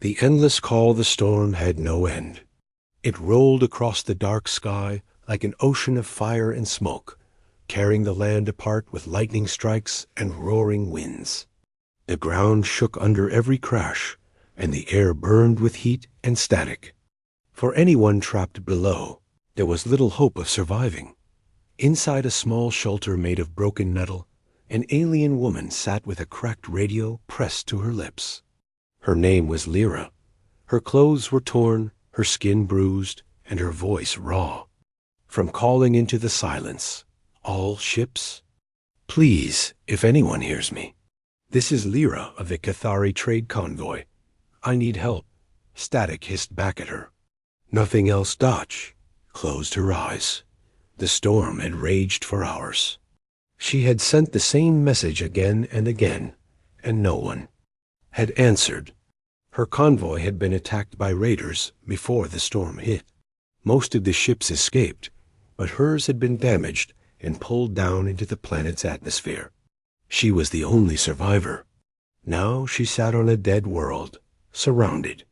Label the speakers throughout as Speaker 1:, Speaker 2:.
Speaker 1: The endless call of the storm had no end. It rolled across the dark sky like an ocean of fire and smoke, tearing the land apart with lightning strikes and roaring winds. The ground shook under every crash, and the air burned with heat and static. For anyone trapped below, there was little hope of surviving. Inside a small shelter made of broken metal, an alien woman sat with a cracked radio pressed to her lips. Her name was Lyra. Her clothes were torn, her skin bruised, and her voice raw. From calling into the silence, all ships, please, if anyone hears me. This is Lyra of the Cathari trade convoy. I need help. Static hissed back at her. Nothing else. Dodge closed her eyes. The storm had raged for hours. She had sent the same message again and again, and no one had answered. Her convoy had been attacked by raiders before the storm hit. Most of the ships escaped, but hers had been damaged and pulled down into the planet's atmosphere. She was the only survivor. Now she sat on a dead world, surrounded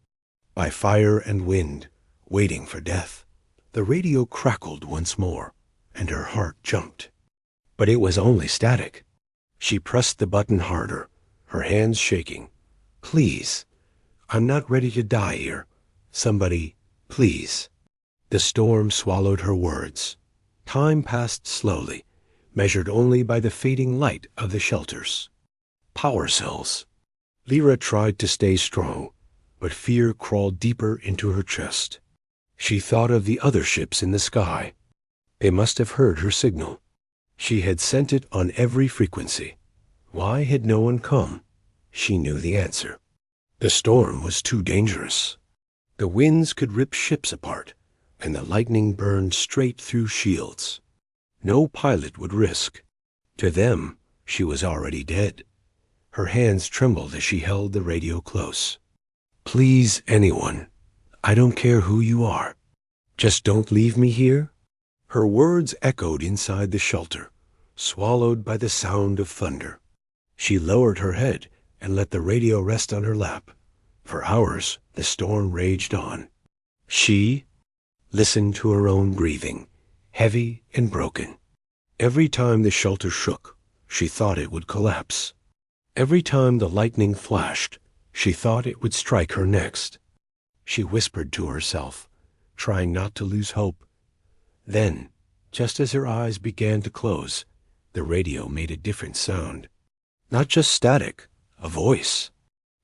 Speaker 1: by fire and wind, waiting for death. The radio crackled once more, and her heart jumped. But it was only static. She pressed the button harder, her hands shaking. Please, I'm not ready to die here. Somebody, please. The storm swallowed her words. Time passed slowly, measured only by the fading light of the shelters. Power cells. Lyra tried to stay strong, but fear crawled deeper into her chest. She thought of the other ships in the sky. They must have heard her signal. She had sent it on every frequency. Why had no one come? She knew the answer. The storm was too dangerous. The winds could rip ships apart, and the lightning burned straight through shields. No pilot would risk. To them, she was already dead. Her hands trembled as she held the radio close. Please, anyone. I don't care who you are. Just don't leave me here. Her words echoed inside the shelter, swallowed by the sound of thunder. She lowered her head and let the radio rest on her lap. For hours, the storm raged on. She listened to her own breathing, heavy and broken. Every time the shelter shook, she thought it would collapse. Every time the lightning flashed, she thought it would strike her next. She whispered to herself, trying not to lose hope. Then, just as her eyes began to close, the radio made a different sound. Not just static, a voice.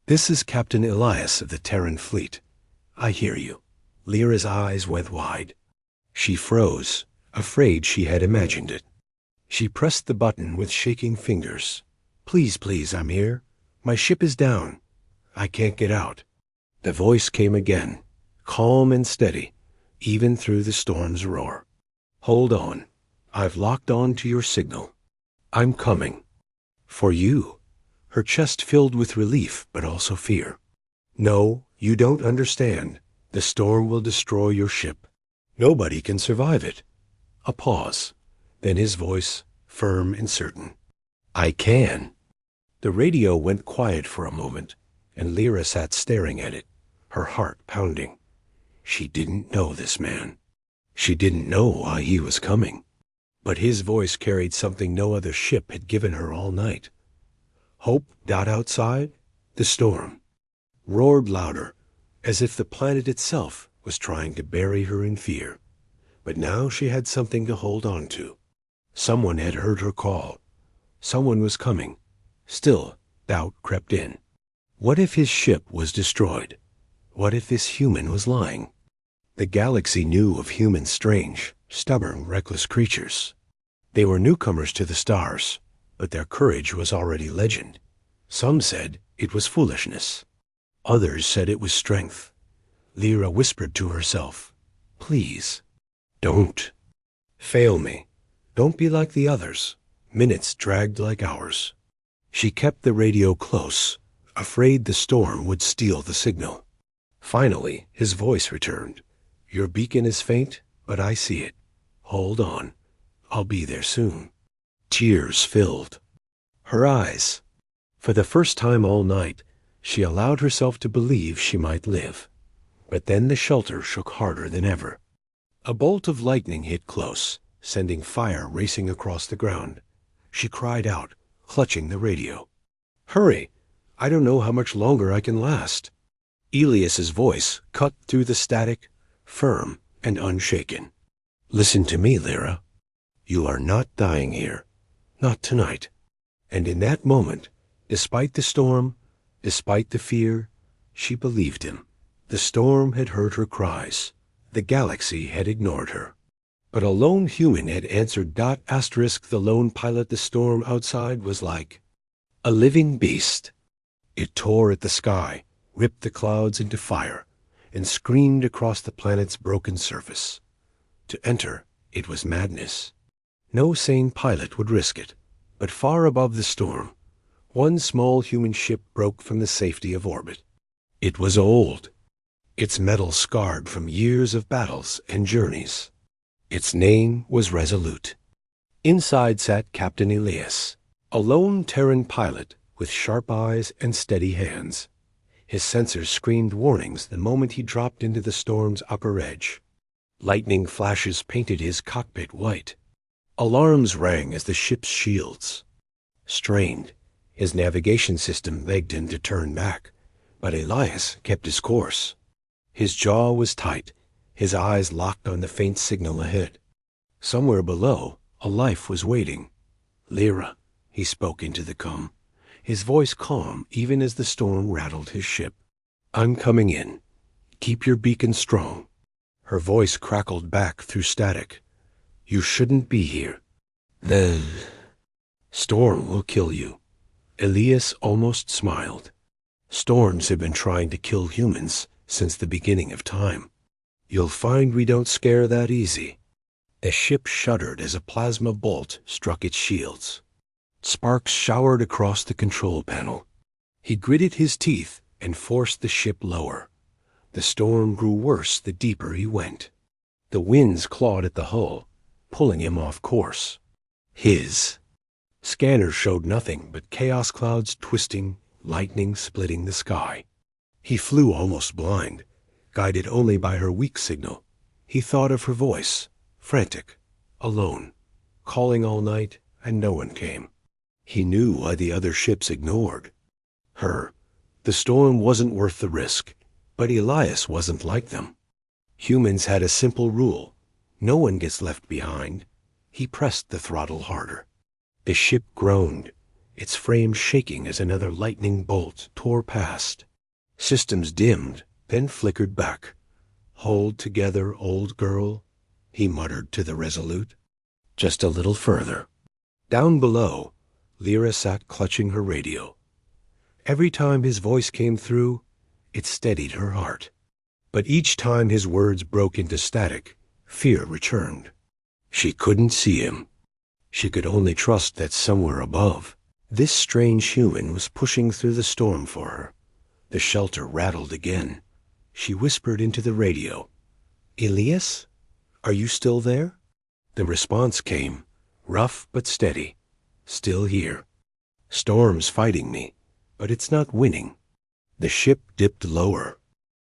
Speaker 1: This is Captain Elias of the Terran fleet. I hear you. Lyra's eyes went wide. She froze, afraid she had imagined it. She pressed the button with shaking fingers. Please, please, I'm here. My ship is down. I can't get out. The voice came again, calm and steady, even through the storm's roar. Hold on. I've locked on to your signal. I'm coming. For you. Her chest filled with relief, but also fear. No, you don't understand. The storm will destroy your ship. Nobody can survive it. A pause. Then his voice, firm and certain. I can. The radio went quiet for a moment, and Lyra sat staring at it, her heart pounding. She didn't know this man. She didn't know why he was coming. But his voice carried something no other ship had given her all night. Hope. Outside, the storm roared louder, as if the planet itself was trying to bury her in fear. But now she had something to hold on to. Someone had heard her call. Someone was coming. Still, doubt crept in. What if his ship was destroyed? What if this human was lying? The galaxy knew of humans strange, stubborn, reckless creatures. They were newcomers to the stars, but their courage was already legend. Some said it was foolishness. Others said it was strength. Lyra whispered to herself, please, don't fail me. Don't be like the others. Minutes dragged like hours. She kept the radio close, afraid the storm would steal the signal. Finally, his voice returned. Your beacon is faint, but I see it. Hold on. I'll be there soon. Tears filled her eyes. For the first time all night, She allowed herself to believe she might live. But then the shelter shook harder than ever. A bolt of lightning hit close, sending fire racing across the ground. She cried out, clutching the radio. "Hurry! I don't know how much longer I can last." Elias's voice cut through the static, firm and unshaken. "Listen to me, Lyra. You are not dying here. Not tonight." And in that moment, despite the storm, despite the fear, she believed him. The storm had heard her cries. The galaxy had ignored her. But a lone human had answered. The lone pilot the storm outside was like a living beast. It tore at the sky, ripped the clouds into fire, and screamed across the planet's broken surface. To enter, it was madness. No sane pilot would risk it. But far above the storm, one small human ship broke from the safety of orbit. It was old, its metal scarred from years of battles and journeys. Its name was Resolute. Inside sat Captain Elias, a lone Terran pilot with sharp eyes and steady hands. His sensors screamed warnings the moment he dropped into the storm's upper edge. Lightning flashes painted his cockpit white. Alarms rang as the ship's shields strained. His navigation system begged him to turn back, but Elias kept his course. His jaw was tight, his eyes locked on the faint signal ahead. Somewhere below, a life was waiting. "Lyra," he spoke into the calm, his voice calm even as the storm rattled his ship. "I'm coming in. Keep your beacon strong." Her voice crackled back through static. "You shouldn't be here. The storm will kill you." Elias almost smiled. Storms have been trying to kill humans since the beginning of time. "You'll find we don't scare that easy." The ship shuddered as a plasma bolt struck its shields. Sparks showered across the control panel. He gritted his teeth and forced the ship lower. The storm grew worse the deeper he went. The winds clawed at the hull, pulling him off course. His scanners showed nothing but chaos clouds twisting, lightning splitting the sky. He flew almost blind, guided only by her weak signal. He thought of her voice, frantic, alone, calling all night, and no one came. He knew why the other ships ignored her. The storm wasn't worth the risk, but Elias wasn't like them. Humans had a simple rule: no one gets left behind. He pressed the throttle harder. The ship groaned, its frame shaking as another lightning bolt tore past. Systems dimmed, then flickered back. "Hold together, old girl," he muttered to the Resolute. Just a little further. Down below, Lyra sat clutching her radio. Every time his voice came through, it steadied her heart. But each time his words broke into static, fear returned. She couldn't see him. She could only trust that somewhere above, this strange human was pushing through the storm for her. The shelter rattled again. She whispered into the radio, "Elias, are you still there?" The response came, rough but steady. "Still here. Storm's fighting me, but it's not winning." The ship dipped lower.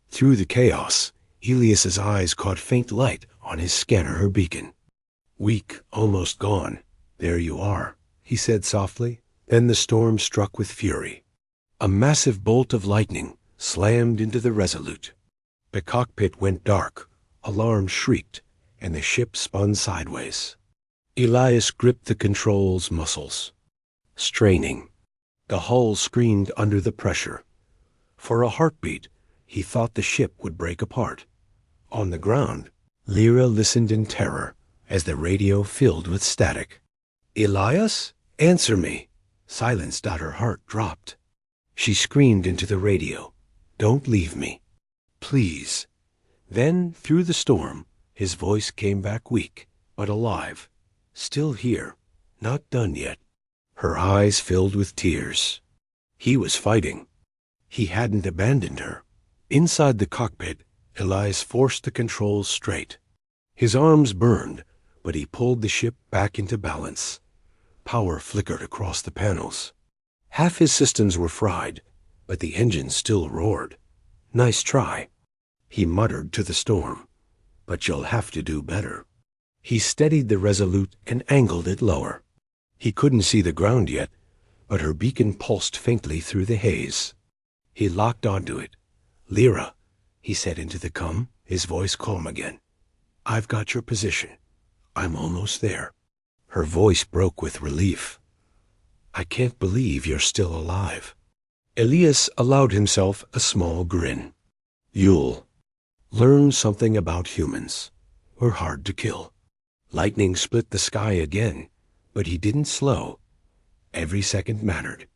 Speaker 1: Through the chaos, Elias's eyes caught faint light on his scanner, her beacon. "Weak, almost gone. There you are," he said softly. Then the storm struck with fury. A massive bolt of lightning slammed into the Resolute. The cockpit went dark, alarms shrieked, and the ship spun sideways. Elias gripped the controls muscles, straining. The hull screamed under the pressure. For a heartbeat, he thought the ship would break apart. On the ground, Lyra listened in terror as the radio filled with static. "Elias, answer me!" Silenced, her heart dropped. She screamed into the radio, "Don't leave me. Please." Then, through the storm, his voice came back weak, but alive. Still here, not done yet. Her eyes filled with tears. He was fighting. He hadn't abandoned her. Inside the cockpit, Elias forced the controls straight. His arms burned, but he pulled the ship back into balance. Power flickered across the panels. Half his systems were fried, but the engine still roared. "Nice try," he muttered to the storm, "but you'll have to do better." He steadied the Resolute and angled it lower. He couldn't see the ground yet, but her beacon pulsed faintly through the haze. He locked onto it. "Lyra," he said into the com, his voice calm again. "I've got your position. I'm almost there." Her voice broke with relief. "I can't believe you're still alive." Elias allowed himself a small grin. "You'll learn something about humans. We're hard to kill." Lightning split the sky again, but he didn't slow. Every second mattered.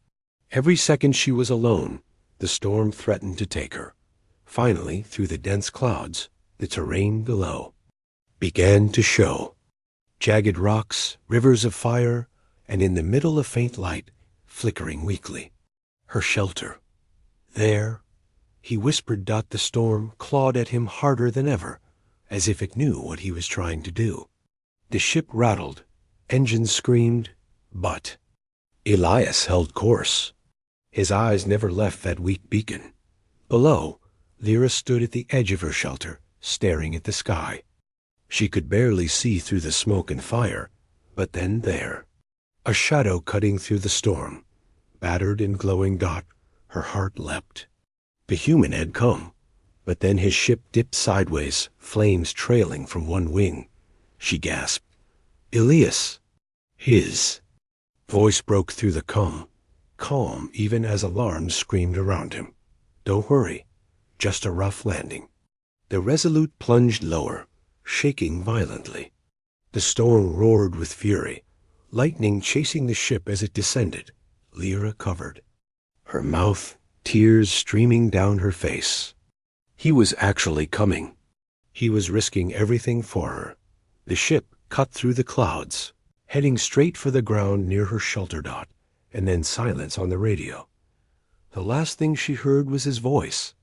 Speaker 1: Every second she was alone, the storm threatened to take her. Finally, through the dense clouds, the terrain below began to show. Jagged rocks, rivers of fire, and in the middle a faint light, flickering weakly. Her shelter. There, he whispered. The storm clawed at him harder than ever, as if it knew what he was trying to do. The ship rattled, engines screamed, but Elias held course. His eyes never left that weak beacon. Below, Lyra stood at the edge of her shelter, staring at the sky. She could barely see through the smoke and fire, but then there, a shadow cutting through the storm, battered and glowing dot, her heart leapt. The human had come, but then his ship dipped sideways, flames trailing from one wing. She gasped. "Elias!" His voice broke through the calm even as alarms screamed around him. "Don't worry, just a rough landing." The Resolute plunged lower, shaking violently. The storm roared with fury, lightning chasing the ship as it descended. Lyra covered her mouth, tears streaming down her face. He was actually coming. He was risking everything for her. The ship cut through the clouds, heading straight for the ground near her shelter dot, and then silence on the radio. The last thing she heard was his voice.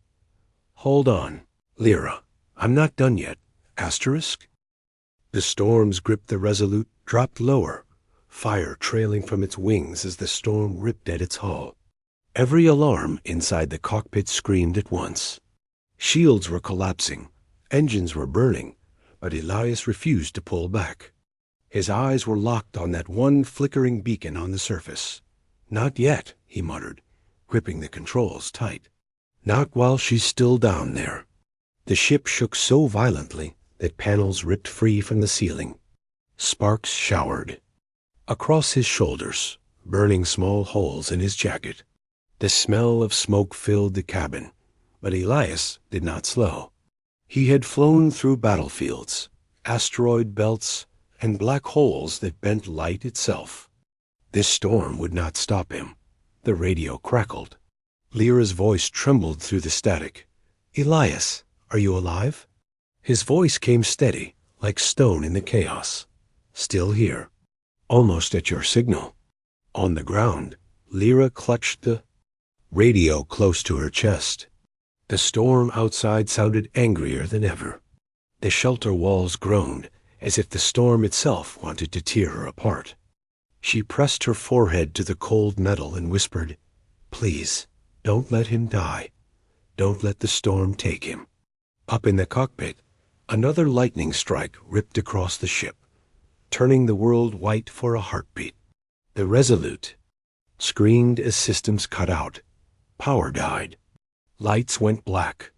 Speaker 1: "Hold on, Lyra. I'm not done yet. Asterisk?" The storm's grip the Resolute dropped lower, fire trailing from its wings as the storm ripped at its hull. Every alarm inside the cockpit screamed at once. Shields were collapsing, engines were burning, but Elias refused to pull back. His eyes were locked on that one flickering beacon on the surface. "Not yet," he muttered, gripping the controls tight. "Not while she's still down there." The ship shook so violently that panels ripped free from the ceiling. Sparks showered across his shoulders, burning small holes in his jacket. The smell of smoke filled the cabin, but Elias did not slow. He had flown through battlefields, asteroid belts, and black holes that bent light itself. This storm would not stop him. The radio crackled. Lyra's voice trembled through the static. "Elias, are you alive?" His voice came steady, like stone in the chaos. "Still here. Almost at your signal." On the ground, Lyra clutched the radio close to her chest. The storm outside sounded angrier than ever. The shelter walls groaned, as if the storm itself wanted to tear her apart. She pressed her forehead to the cold metal and whispered, "Please, don't let him die. Don't let the storm take him." Up in the cockpit, another lightning strike ripped across the ship, turning the world white for a heartbeat. The Resolute screamed as systems cut out. Power died. Lights went black.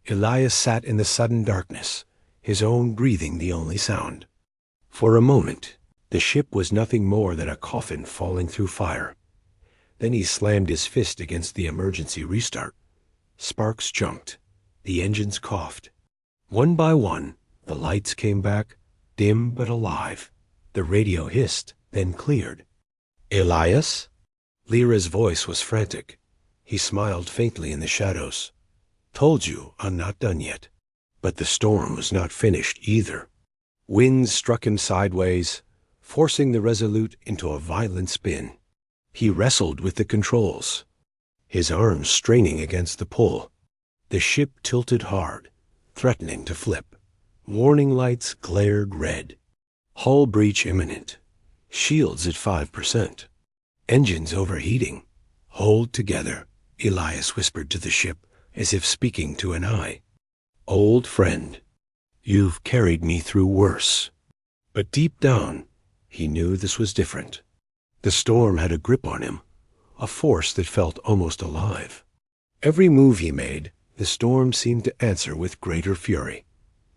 Speaker 1: Elias sat in the sudden darkness, his own breathing the only sound. For a moment, the ship was nothing more than a coffin falling through fire. Then he slammed his fist against the emergency restart. Sparks jumped. The engines coughed. One by one, the lights came back, dim but alive. The radio hissed, then cleared. "Elias?" Lyra's voice was frantic. He smiled faintly in the shadows. "Told you I'm not done yet." But the storm was not finished either. Winds struck him sideways, forcing the Resolute into a violent spin. He wrestled with the controls, his arms straining against the pull. The ship tilted hard, threatening to flip. Warning lights glared red. Hull breach imminent. Shields at 5%. Engines overheating. Hold together. Elias whispered to the ship, as if speaking to an eye. "Old friend, you've carried me through worse." But deep down, he knew this was different. The storm had a grip on him, a force that felt almost alive. Every move he made, the storm seemed to answer with greater fury.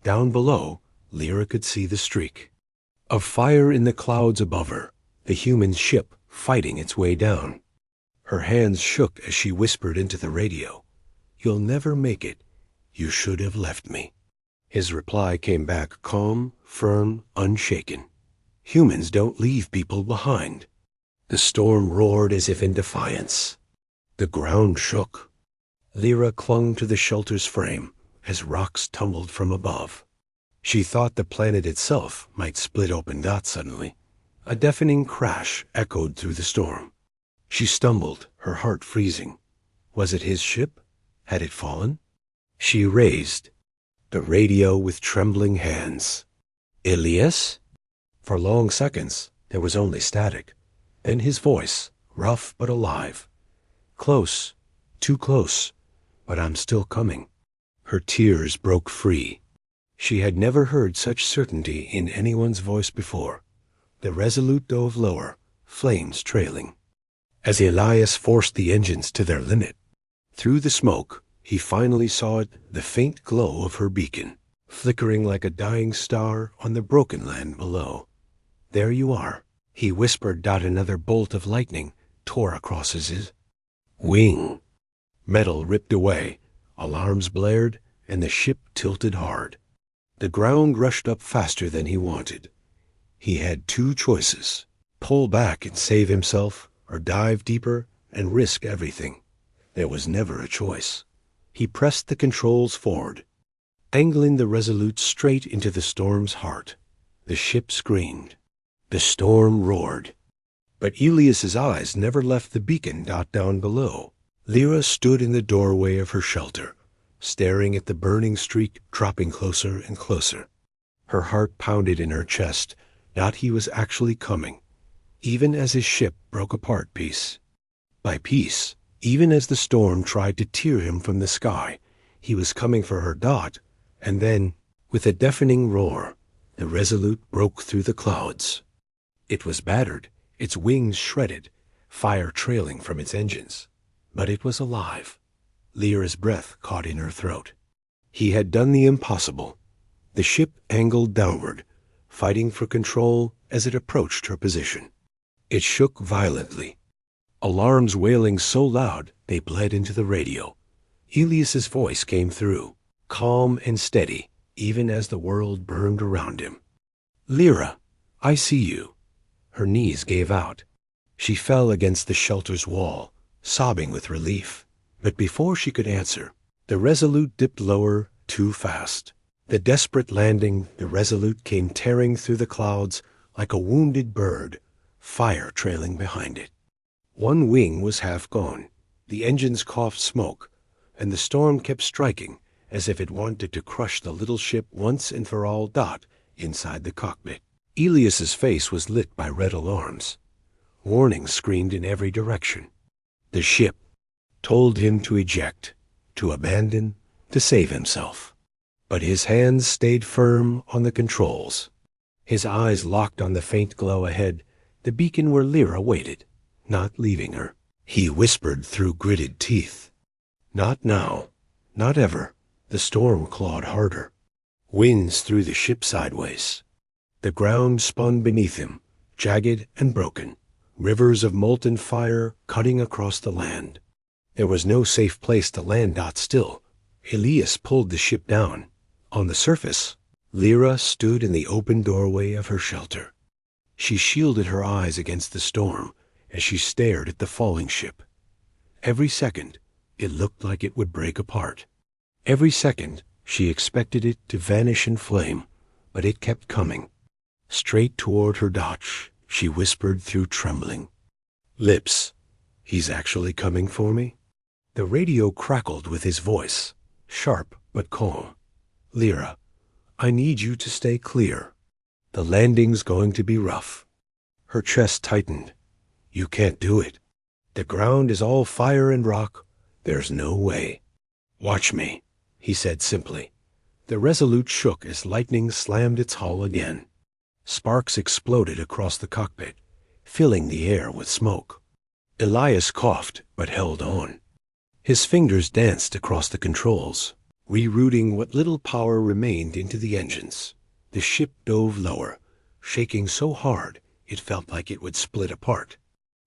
Speaker 1: Down below, Lyra could see the streak of fire in the clouds above her, the human ship fighting its way down. Her hands shook as she whispered into the radio, "You'll never make it. You should have left me." His reply came back calm, firm, unshaken. "Humans don't leave people behind." The storm roared as if in defiance. The ground shook. Lyra clung to the shelter's frame as rocks tumbled from above. She thought the planet itself might split open suddenly. A deafening crash echoed through the storm. She stumbled, her heart freezing. Was it his ship? Had it fallen? She raised the radio with trembling hands. "Elias?" For long seconds, there was only static. Then his voice, rough but alive. "Close, too close, but I'm still coming." Her tears broke free. She had never heard such certainty in anyone's voice before. The Resolute dove lower, flames trailing. As Elias forced the engines to their limit, through the smoke, he finally saw the faint glow of her beacon, flickering like a dying star on the broken land below. "There you are," he whispered. Another bolt of lightning tore across his wing. Metal ripped away, alarms blared, and the ship tilted hard. The ground rushed up faster than he wanted. He had two choices: pull back and save himself, or dive deeper and risk everything. There was never a choice. He pressed the controls forward, angling the Resolute straight into the storm's heart. The ship screamed. The storm roared. But Elias's eyes never left the beacon down below. Lyra stood in the doorway of her shelter, staring at the burning streak dropping closer and closer. Her heart pounded in her chest. He was actually coming, even as his ship broke apart piece by piece. Even as the storm tried to tear him from the sky, he was coming for her. And then, with a deafening roar, the Resolute broke through the clouds. It was battered, its wings shredded, fire trailing from its engines. But it was alive. Lyra's breath caught in her throat. He had done the impossible. The ship angled downward, fighting for control as it approached her position. It shook violently, alarms wailing so loud they bled into the radio. Elias's voice came through, calm and steady, even as the world burned around him. "Lyra, I see you." Her knees gave out. She fell against the shelter's wall, sobbing with relief. But before she could answer, the Resolute dipped lower too fast. The desperate landing, the Resolute came tearing through the clouds like a wounded bird, fire trailing behind it. One wing was half gone. The engines coughed smoke, and the storm kept striking as if it wanted to crush the little ship once and for all. Inside the cockpit, Elias's face was lit by red alarms. Warnings screamed in every direction. The ship told him to eject, to abandon, to save himself. But his hands stayed firm on the controls. His eyes locked on the faint glow ahead, the beacon where Lyra waited, not leaving her. He whispered through gritted teeth, "Not now, not ever." The storm clawed harder. Winds threw the ship sideways. The ground spun beneath him, jagged and broken, rivers of molten fire cutting across the land. There was no safe place to land. Still, Elias pulled the ship down. On the surface, Lyra stood in the open doorway of her shelter. She shielded her eyes against the storm as she stared at the falling ship. Every second, it looked like it would break apart. Every second, she expected it to vanish in flame, but it kept coming. Straight toward her. She whispered through trembling lips, "He's actually coming for me?" The radio crackled with his voice, sharp but calm. "Lyra, I need you to stay clear. The landing's going to be rough." Her chest tightened. "You can't do it. The ground is all fire and rock. There's no way. Watch me, he said simply. The Resolute shook as lightning slammed its hull again. Sparks exploded across the cockpit, filling the air with smoke. Elias coughed, but held on. His fingers danced across the controls, rerouting what little power remained into the engines. The ship dove lower, shaking so hard it felt like it would split apart.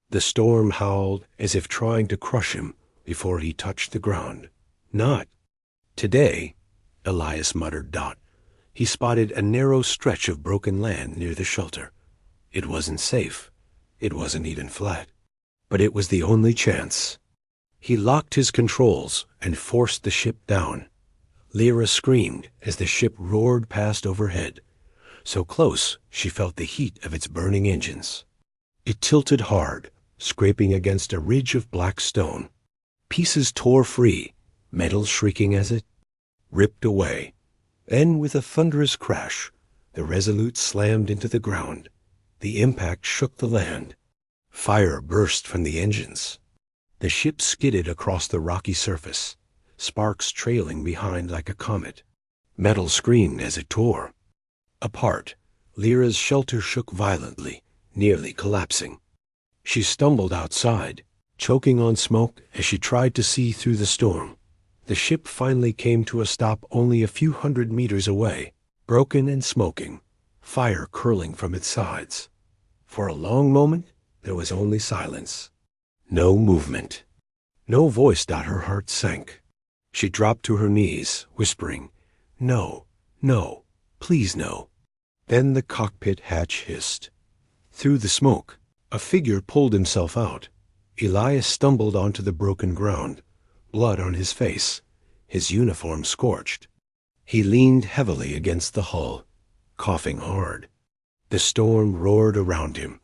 Speaker 1: The storm howled as if trying to crush him before he touched the ground. Not today, Elias muttered. He spotted a narrow stretch of broken land near the shelter. It wasn't safe. It wasn't even flat. But it was the only chance. He locked his controls and forced the ship down. Lyra screamed as the ship roared past overhead, so close she felt the heat of its burning engines. It tilted hard, scraping against a ridge of black stone. Pieces tore free, metal shrieking as it ripped away. Then, with a thunderous crash, the Resolute slammed into the ground. The impact shook the land. Fire burst from the engines. The ship skidded across the rocky surface, sparks trailing behind like a comet. Metal screamed as it tore. Apart, Lyra's shelter shook violently, nearly collapsing. She stumbled outside, choking on smoke as she tried to see through the storm. The ship finally came to a stop only a few 100 meters away, broken and smoking, fire curling from its sides. For a long moment, there was only silence. No movement. No voice. Her heart sank. She dropped to her knees, whispering, "No, no, please no." Then the cockpit hatch hissed. Through the smoke, a figure pulled himself out. Elias stumbled onto the broken ground, blood on his face, his uniform scorched. He leaned heavily against the hull, coughing hard. The storm roared around him,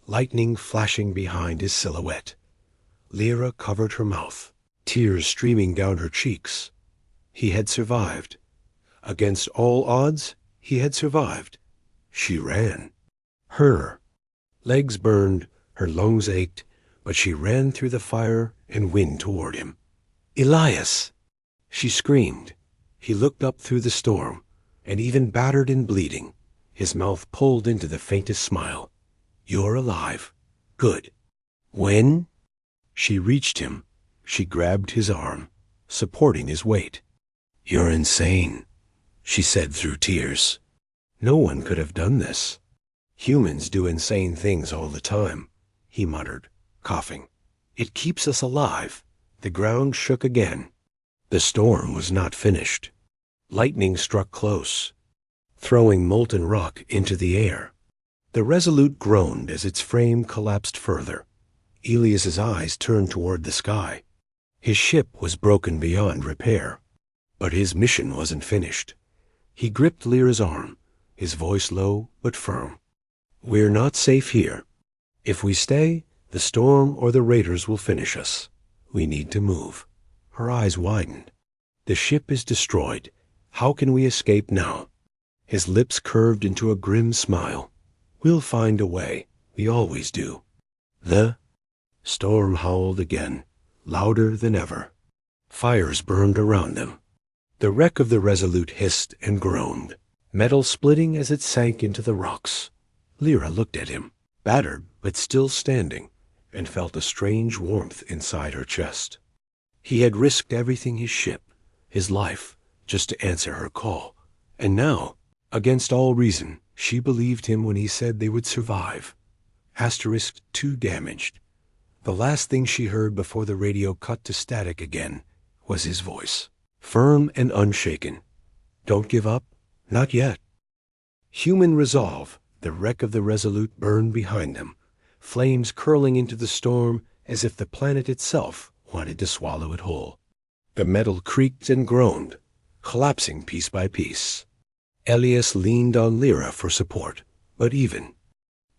Speaker 1: lightning flashing behind his silhouette. Lyra covered her mouth, tears streaming down her cheeks. He had survived. Against all odds, he had survived. She ran. Her legs burned, her lungs ached, but she ran through the fire and wind toward him. "Elias!" She screamed. He looked up through the storm, and even battered and bleeding, his mouth pulled into the faintest smile. "You're alive. Good. When?" She reached him. She grabbed his arm, supporting his weight. "You're insane," she said through tears. "No one could have done this. Humans do insane things all the time," he muttered, coughing. "It keeps us alive." The ground shook again. The storm was not finished. Lightning struck close, throwing molten rock into the air. The Resolute groaned as its frame collapsed further. Elias's eyes turned toward the sky. His ship was broken beyond repair. But his mission wasn't finished. He gripped Lyra's arm, his voice low but firm. "We're not safe here. If we stay, the storm or the raiders will finish us. We need to move." Her eyes widened. "The ship is destroyed. How can we escape now?" His lips curved into a grim smile. "We'll find a way. We always do." The storm howled again, louder than ever. Fires burned around them. The wreck of the Resolute hissed and groaned, metal splitting as it sank into the rocks. Lyra looked at him, battered but still standing, and felt a strange warmth inside her chest. He had risked everything, his ship, his life, just to answer her call. And now, against all reason, she believed him when he said they would survive. Asterisk 2 damaged. The last thing she heard before the radio cut to static again was his voice, firm and unshaken. "Don't give up. Not yet." Human resolve. The wreck of the Resolute burned behind them, flames curling into the storm as if the planet itself wanted to swallow it whole. The metal creaked and groaned, collapsing piece by piece. Elias leaned on Lyra for support, but even,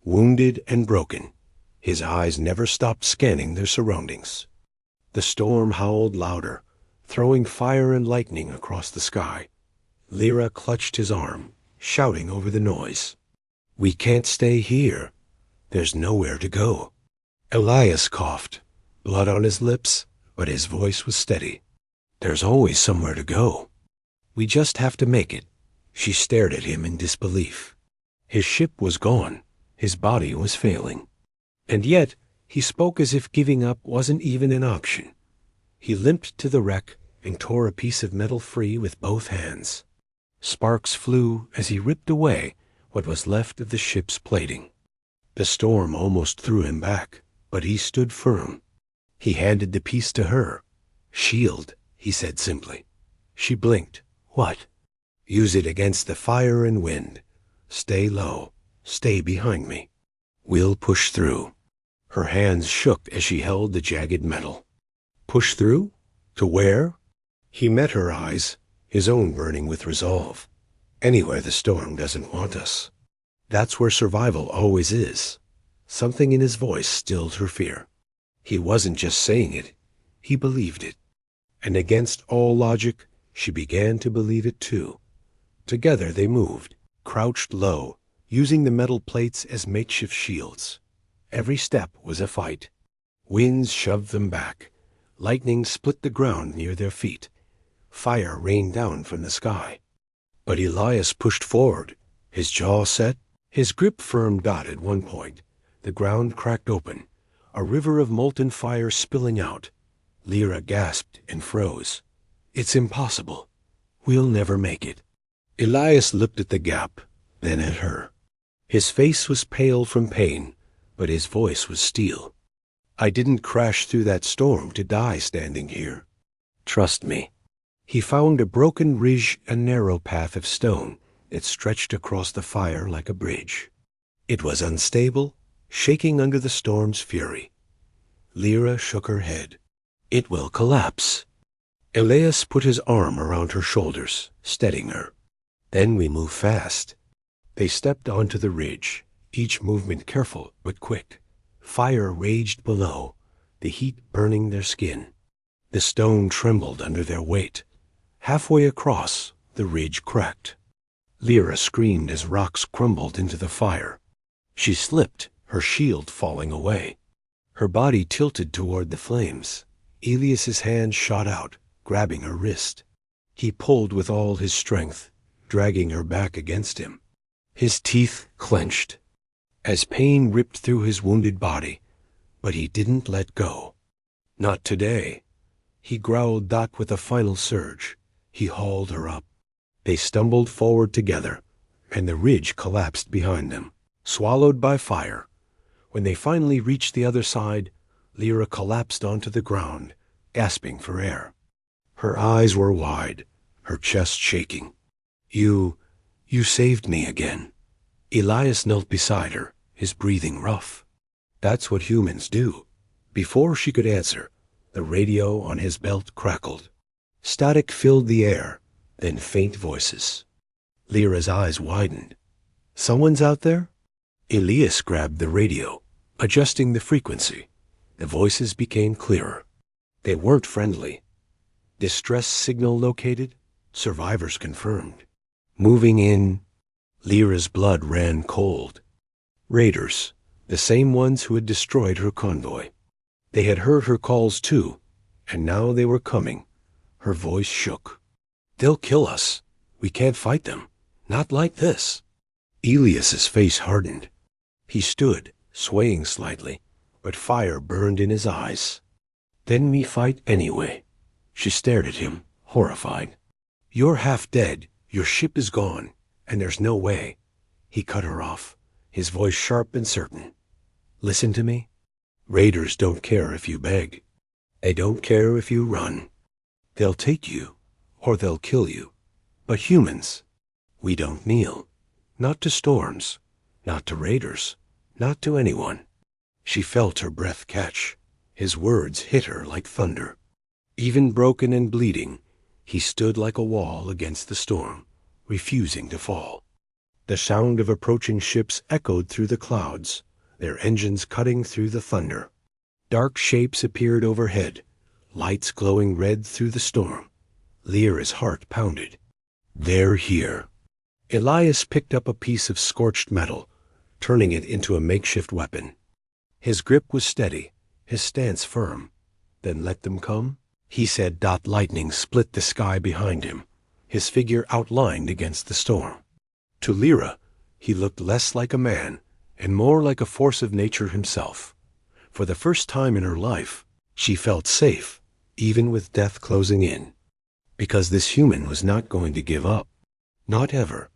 Speaker 1: wounded and broken, his eyes never stopped scanning their surroundings. The storm howled louder, throwing fire and lightning across the sky. Lyra clutched his arm, shouting over the noise. "We can't stay here. There's nowhere to go." Elias coughed, blood on his lips, but his voice was steady. "There's always somewhere to go. We just have to make it." She stared at him in disbelief. His ship was gone. His body was failing. And yet, he spoke as if giving up wasn't even an option. He limped to the wreck and tore a piece of metal free with both hands. Sparks flew as he ripped away what was left of the ship's plating. The storm almost threw him back, but he stood firm. He handed the piece to her. "Shield," he said simply. She blinked. "What?" "Use it against the fire and wind. Stay low. Stay behind me. We'll push through." Her hands shook as she held the jagged metal. "Push through? To where?" He met her eyes, his own burning with resolve. "Anywhere the storm doesn't want us. That's where survival always is." Something in his voice stilled her fear. He wasn't just saying it. He believed it. And against all logic, she began to believe it too. Together they moved, crouched low, using the metal plates as makeshift shields. Every step was a fight. Winds shoved them back. Lightning split the ground near their feet. Fire rained down from the sky. But Elias pushed forward, his jaw set, his grip firm. At one point, the ground cracked open, a river of molten fire spilling out. Lyra gasped and froze. "It's impossible. We'll never make it." Elias looked at the gap, then at her. His face was pale from pain, but his voice was steel. "I didn't crash through that storm to die standing here. Trust me." He found a broken ridge, a narrow path of stone that stretched across the fire like a bridge. It was unstable, shaking under the storm's fury. Lyra shook her head. "It will collapse." Elias put his arm around her shoulders, steadying her. "Then we move fast." They stepped onto the ridge, each movement careful but quick. Fire raged below, the heat burning their skin. The stone trembled under their weight. Halfway across, the ridge cracked. Lyra screamed as rocks crumbled into the fire. She slipped, her shield falling away. Her body tilted toward the flames. Elias's hand shot out, grabbing her wrist. He pulled with all his strength, dragging her back against him. His teeth clenched as pain ripped through his wounded body, but he didn't let go. "Not today." He growled that with a final surge. He hauled her up. They stumbled forward together, and the ridge collapsed behind them, swallowed by fire. When they finally reached the other side, Lyra collapsed onto the ground, gasping for air. Her eyes were wide, her chest shaking. You saved me again." Elias knelt beside her, his breathing rough. "That's what humans do." Before she could answer, the radio on his belt crackled. Static filled the air, then faint voices. Lyra's eyes widened. "Someone's out there?" Elias grabbed the radio, adjusting the frequency. The voices became clearer. They weren't friendly. "Distress signal located. Survivors confirmed. Moving in." Lyra's blood ran cold. Raiders, the same ones who had destroyed her convoy. They had heard her calls too, and now they were coming. Her voice shook. "They'll kill us. We can't fight them. Not like this." Elias's face hardened. He stood, swaying slightly, but fire burned in his eyes. "Then we fight anyway." She stared at him, horrified. "You're half dead, your ship is gone, and there's no way." He cut her off, his voice sharp and certain. "Listen to me. Raiders don't care if you beg. They don't care if you run. They'll take you, or they'll kill you. But humans, we don't kneel. Not to storms, not to raiders, not to anyone." She felt her breath catch. His words hit her like thunder. Even broken and bleeding, he stood like a wall against the storm, refusing to fall. The sound of approaching ships echoed through the clouds, their engines cutting through the thunder. Dark shapes appeared overhead, lights glowing red through the storm. Lyra's heart pounded. "They're here." Elias picked up a piece of scorched metal, turning it into a makeshift weapon. His grip was steady, his stance firm. Then let them come, he said. Lightning split the sky behind him, his figure outlined against the storm. To Lyra, he looked less like a man and more like a force of nature himself. For the first time in her life, she felt safe, even with death closing in. Because this human was not going to give up. Not ever.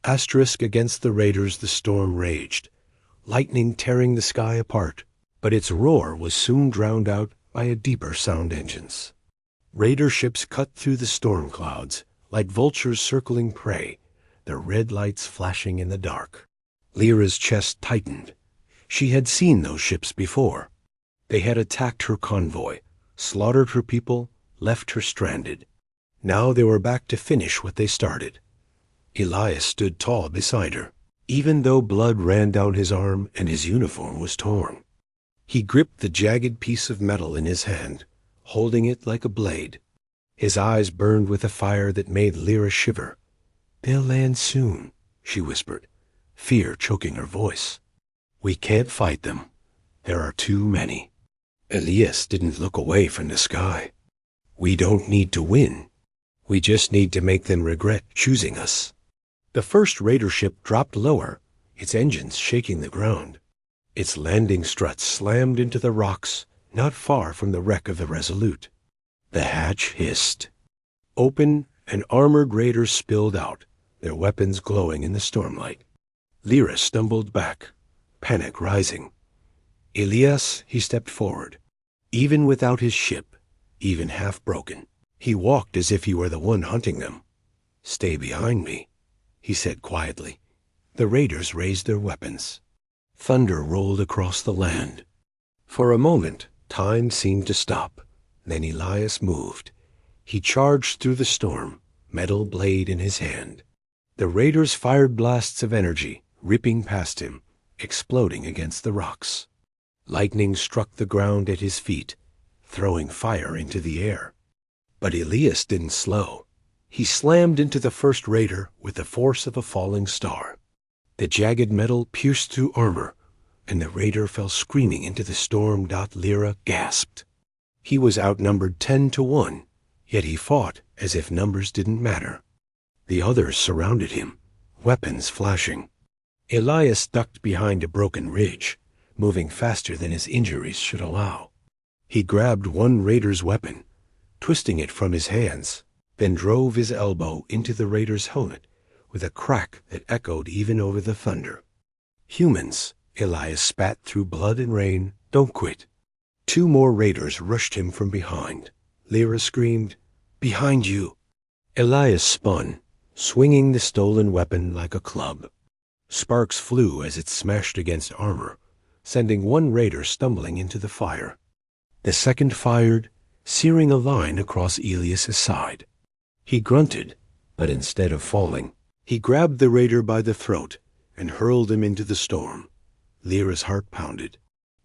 Speaker 1: Asterisk against the raiders, the storm raged, lightning tearing the sky apart, but its roar was soon drowned out by a deeper sound engines. Raider ships cut through the storm clouds, like vultures circling prey, their red lights flashing in the dark. Lyra's chest tightened. She had seen those ships before. They had attacked her convoy, slaughtered her people, left her stranded. Now they were back to finish what they started. Elias stood tall beside her, even though blood ran down his arm and his uniform was torn. He gripped the jagged piece of metal in his hand, holding it like a blade. His eyes burned with a fire that made Lyra shiver. "They'll land soon," she whispered, fear choking her voice. "We can't fight them. There are too many." Elias didn't look away from the sky. "We don't need to win. We just need to make them regret choosing us." The first raider ship dropped lower, its engines shaking the ground. Its landing struts slammed into the rocks not far from the wreck of the Resolute. The hatch hissed. Open, and armored raiders spilled out, their weapons glowing in the stormlight. Lyra stumbled back, panic rising. Elias, he stepped forward. Even without his ship, even half broken, he walked as if he were the one hunting them. "Stay behind me," he said quietly. The raiders raised their weapons. Thunder rolled across the land. For a moment, time seemed to stop. Then Elias moved. He charged through the storm, metal blade in his hand. The raiders fired blasts of energy, ripping past him, exploding against the rocks. Lightning struck the ground at his feet, throwing fire into the air. But Elias didn't slow. He slammed into the first raider with the force of a falling star. The jagged metal pierced through armor, and the raider fell screaming into the storm. Lyra gasped. He was outnumbered 10-1, yet he fought as if numbers didn't matter. The others surrounded him, weapons flashing. Elias ducked behind a broken ridge, moving faster than his injuries should allow. He grabbed one raider's weapon, twisting it from his hands, then drove his elbow into the raider's helmet with a crack that echoed even over the thunder. "Humans," Elias spat through blood and rain, "don't quit." 2 more raiders rushed him from behind. Lyra screamed, "Behind you!" Elias spun, swinging the stolen weapon like a club. Sparks flew as it smashed against armor, sending one raider stumbling into the fire. The second fired, searing a line across Elias's side. He grunted, but instead of falling, he grabbed the raider by the throat and hurled him into the storm. Lyra's heart pounded.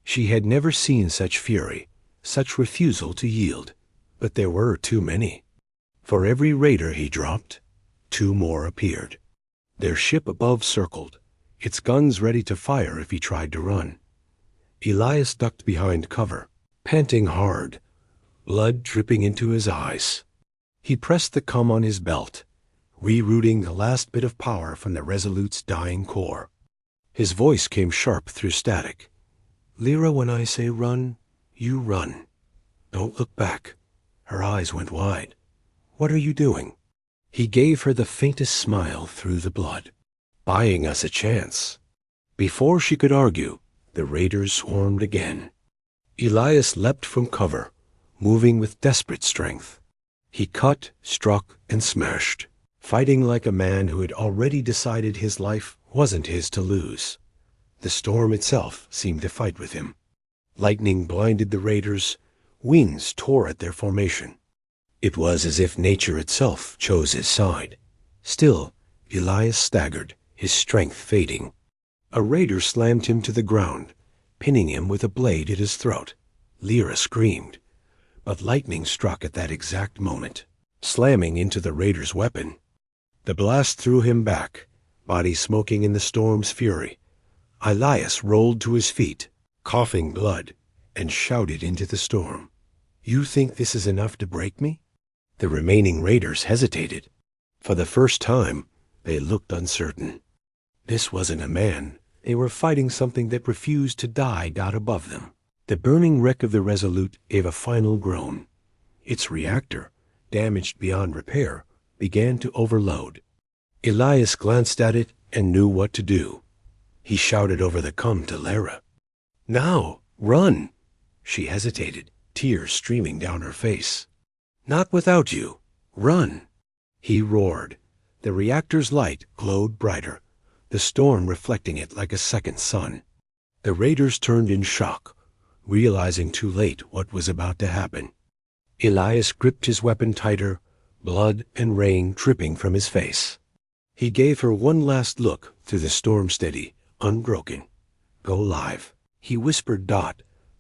Speaker 1: She had never seen such fury, such refusal to yield, but there were too many. For every raider he dropped, 2 more appeared. Their ship above circled, its guns ready to fire if he tried to run. Elias ducked behind cover, panting hard, blood dripping into his eyes. He pressed the cum on his belt, rerouting the last bit of power from the Resolute's dying core. His voice came sharp through static. "Lyra, when I say run, you run. Don't look back." Her eyes went wide. "What are you doing?" He gave her the faintest smile through the blood. "Buying us a chance." Before she could argue, the raiders swarmed again. Elias leapt from cover, moving with desperate strength. He cut, struck, and smashed, fighting like a man who had already decided his life wasn't his to lose. The storm itself seemed to fight with him. Lightning blinded the raiders, winds tore at their formation. It was as if nature itself chose his side. Still, Elias staggered, his strength fading. A raider slammed him to the ground, pinning him with a blade at his throat. Lyra screamed, but lightning struck at that exact moment, slamming into the raider's weapon. The blast threw him back, body smoking in the storm's fury. Elias rolled to his feet, coughing blood, and shouted into the storm. You think this is enough to break me? The remaining raiders hesitated. For the first time, they looked uncertain. This wasn't a man. They were fighting something that refused to die out above them. The burning wreck of the Resolute gave a final groan. Its reactor, damaged beyond repair, began to overload. Elias glanced at it and knew what to do. He shouted over the comm to Lara. "Now, run!" She hesitated, tears streaming down her face. "Not without you. Run!" He roared. The reactor's light glowed brighter, the storm reflecting it like a second sun. The raiders turned in shock, realizing too late what was about to happen. Elias gripped his weapon tighter, blood and rain dripping from his face. He gave her one last look through the storm steady, unbroken. "Go live," he whispered.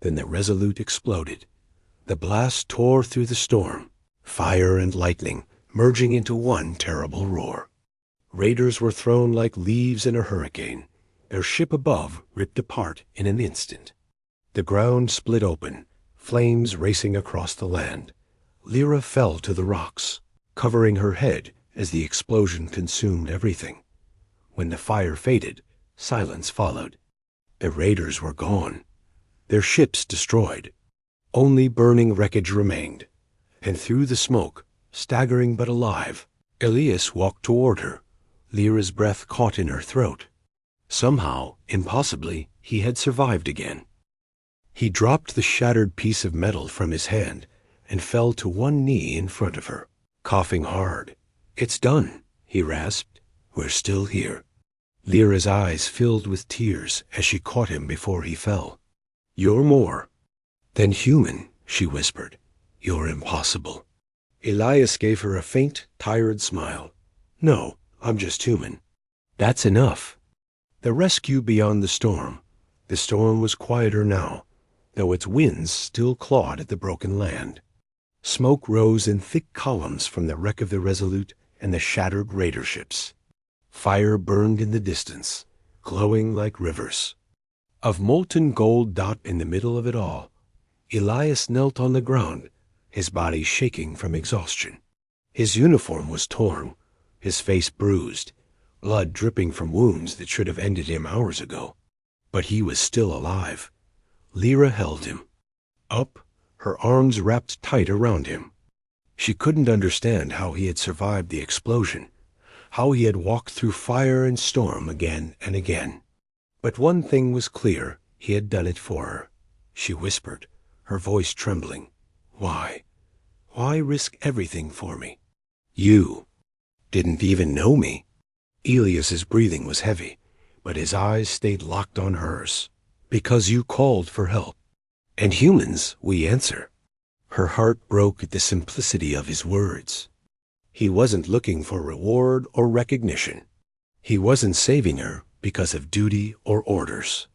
Speaker 1: Then the Resolute exploded. The blast tore through the storm, fire and lightning merging into one terrible roar. Raiders were thrown like leaves in a hurricane, their ship above ripped apart in an instant. The ground split open, flames racing across the land. Lyra fell to the rocks, covering her head as the explosion consumed everything. When the fire faded, silence followed. The raiders were gone, their ships destroyed. Only burning wreckage remained, and through the smoke, staggering but alive, Elias walked toward her, Lyra's breath caught in her throat. Somehow, impossibly, he had survived again. He dropped the shattered piece of metal from his hand and fell to one knee in front of her, coughing hard. "It's done," he rasped. "We're still here." Lyra's eyes filled with tears as she caught him before he fell. "You're more than human," she whispered. "You're impossible." Elias gave her a faint, tired smile. "No, I'm just human." "That's enough." The rescue beyond the storm. The storm was quieter now, though its winds still clawed at the broken land. Smoke rose in thick columns from the wreck of the Resolute and the shattered raider ships. Fire burned in the distance, glowing like rivers. Of molten gold in the middle of it all, Elias knelt on the ground, his body shaking from exhaustion. His uniform was torn, his face bruised, blood dripping from wounds that should have ended him hours ago. But he was still alive. Lyra held him. Up, her arms wrapped tight around him. She couldn't understand how he had survived the explosion, how he had walked through fire and storm again and again. But one thing was clear, he had done it for her. She whispered, her voice trembling. "Why? Why risk everything for me? You didn't even know me." Elias's breathing was heavy, but his eyes stayed locked on hers. "Because you called for help. And humans, we answer." Her heart broke at the simplicity of his words. He wasn't looking for reward or recognition. He wasn't saving her because of duty or orders.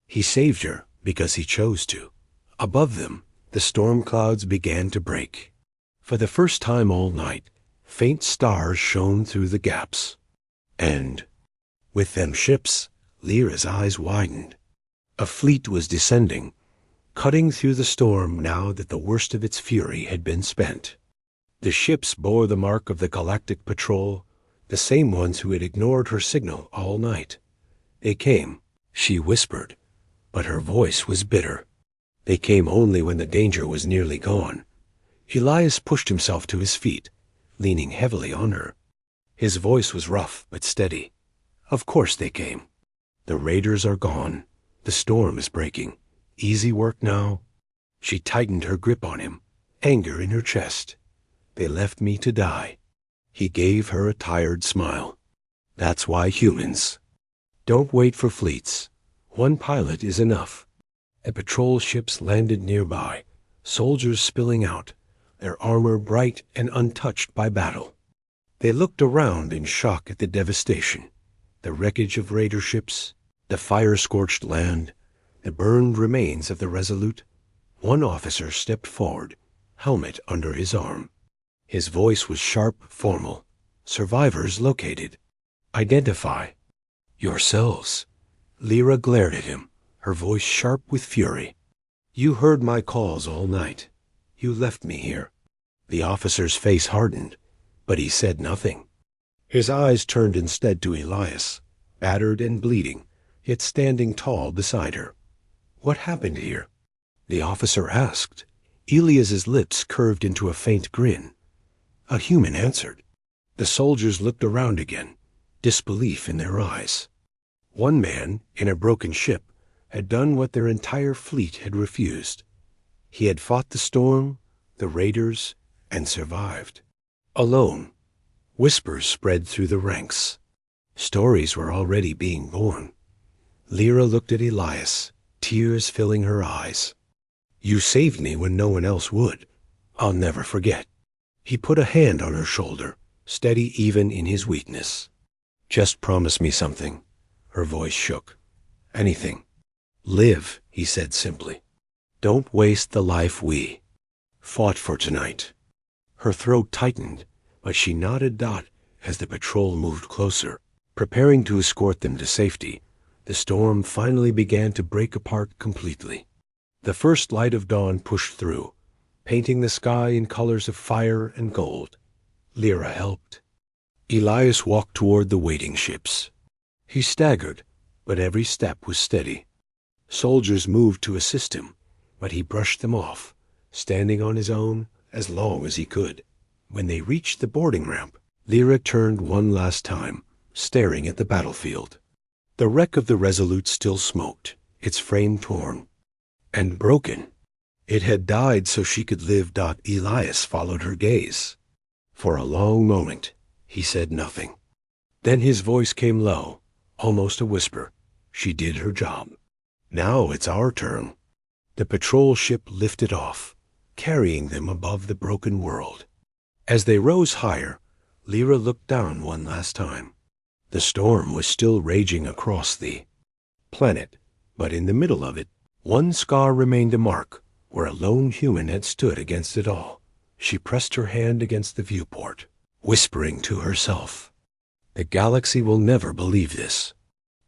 Speaker 1: He saved her because he chose to. Above them, the storm clouds began to break. For the first time all night, faint stars shone through the gaps. And with them ships, Lyra's eyes widened. A fleet was descending, cutting through the storm now that the worst of its fury had been spent. The ships bore the mark of the Galactic Patrol, the same ones who had ignored her signal all night. They came, she whispered, but her voice was bitter. They came only when the danger was nearly gone. Elias pushed himself to his feet, leaning heavily on her. His voice was rough but steady. "Of course they came. The raiders are gone. The storm is breaking. Easy work now." She tightened her grip on him, anger in her chest. "They left me to die." He gave her a tired smile. "That's why humans. Don't wait for fleets. One pilot is enough." The patrol ships landed nearby, soldiers spilling out, their armor bright and untouched by battle. They looked around in shock at the devastation, the wreckage of raider ships, the fire-scorched land, the burned remains of the Resolute. One officer stepped forward, helmet under his arm. His voice was sharp, formal. "Survivors located. Identify yourselves." Lyra glared at him, her voice sharp with fury. "You heard my calls all night. You left me here." The officer's face hardened, but he said nothing. His eyes turned instead to Elias, battered and bleeding, yet standing tall beside her. "What happened here?" the officer asked. Elias's lips curved into a faint grin. A human answered. The soldiers looked around again, disbelief in their eyes. One man, in a broken ship, had done what their entire fleet had refused. He had fought the storm, the raiders, and survived. Alone. Whispers spread through the ranks. Stories were already being born. Lyra looked at Elias, tears filling her eyes. "You saved me when no one else would. I'll never forget." He put a hand on her shoulder, steady even in his weakness. "Just promise me something." Her voice shook. "Anything." "Live," he said simply. "Don't waste the life we fought for tonight." Her throat tightened, but she nodded as the patrol moved closer, preparing to escort them to safety. The storm finally began to break apart completely. The first light of dawn pushed through, painting the sky in colors of fire and gold. Lyra helped. Elias walked toward the waiting ships. He staggered, but every step was steady. Soldiers moved to assist him, but he brushed them off, standing on his own as long as he could. When they reached the boarding ramp, Lyra turned one last time, staring at the battlefield. The wreck of the Resolute still smoked, its frame torn and broken. It had died so she could live. Elias followed her gaze. For a long moment, he said nothing. Then his voice came low, almost a whisper. "She did her job. Now it's our turn." The patrol ship lifted off, carrying them above the broken world. As they rose higher, Lyra looked down one last time. The storm was still raging across the planet, but in the middle of it, one scar remained, a mark where a lone human had stood against it all. She pressed her hand against the viewport, whispering to herself, "The galaxy will never believe this."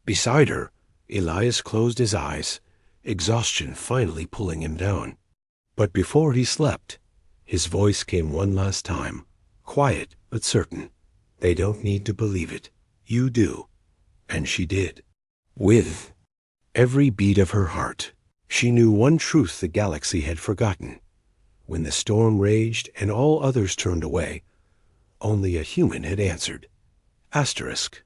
Speaker 1: Beside her, Elias closed his eyes, exhaustion finally pulling him down. But before he slept, his voice came one last time, quiet but certain. "They don't need to believe it. You do." And she did. With every beat of her heart, she knew one truth the galaxy had forgotten. When the storm raged and all others turned away, only a human had answered. Asterisk.